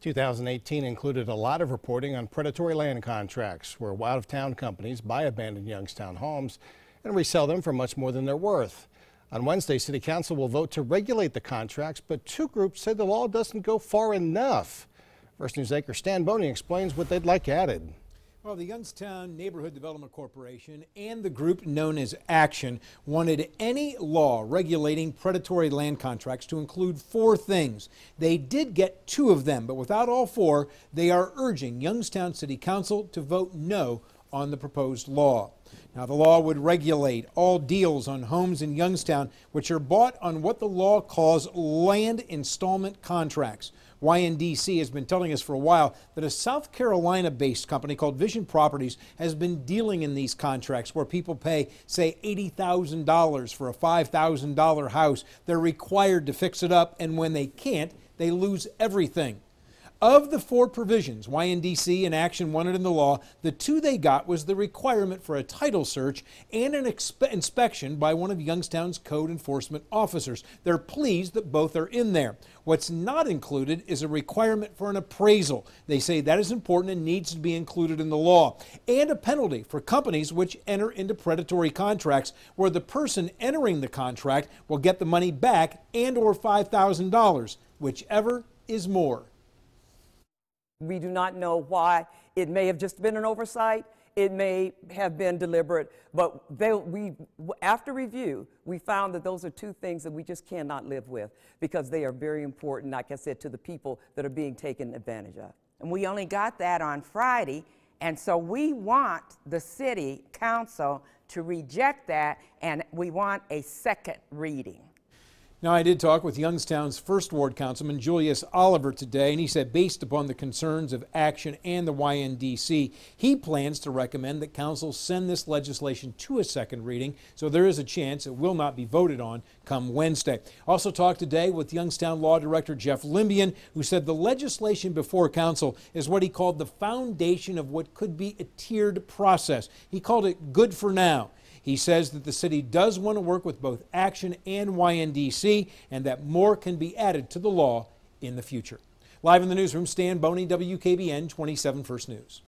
2018 included a lot of reporting on predatory land contracts, where out-of-town companies buy abandoned Youngstown homes and resell them for much more than they're worth. On Wednesday, City Council will vote to regulate the contracts, but two groups say the law doesn't go far enough. First News anchor Stan Boney explains what they'd like added. Well, the Youngstown Neighborhood Development Corporation and the group known as Action wanted any law regulating predatory land contracts to include four things. They did get two of them, but without all four, they are urging Youngstown City Council to vote no on the proposed law. Now, the law would regulate all deals on homes in Youngstown which are bought on what the law calls land installment contracts. YNDC has been telling us for a while that a South Carolina-based company called Vision Properties has been dealing in these contracts where people pay, say, $80,000 for a $5,000 house. They're required to fix it up, and when they can't, they lose everything. Of the four provisions YNDC and Action wanted in the law, the two they got was the requirement for a title search and an inspection by one of Youngstown's code enforcement officers. They're pleased that both are in there. What's not included is a requirement for an appraisal. They say that is important and needs to be included in the law. And a penalty for companies which enter into predatory contracts where the person entering the contract will get the money back and or $5,000, whichever is more. We do not know why. It may have just been an oversight. It may have been deliberate. But after review, we found that those are two things that we just cannot live with because they are very important, like I said, to the people that are being taken advantage of. And we only got that on Friday, and so we want the city council to reject that, and we want a second reading. Now, I did talk with Youngstown's First Ward Councilman Julius Oliver today, and he said based upon the concerns of Action and the YNDC, he plans to recommend that council send this legislation to a second reading, so there is a chance it will not be voted on come Wednesday. Also talked today with Youngstown Law Director Jeff Limbian, who said the legislation before council is what he called the foundation of what could be a tiered process. He called it good for now. He says that the city does want to work with both Action and YNDC and that more can be added to the law in the future. Live in the newsroom, Stan Boney, WKBN 27 First News.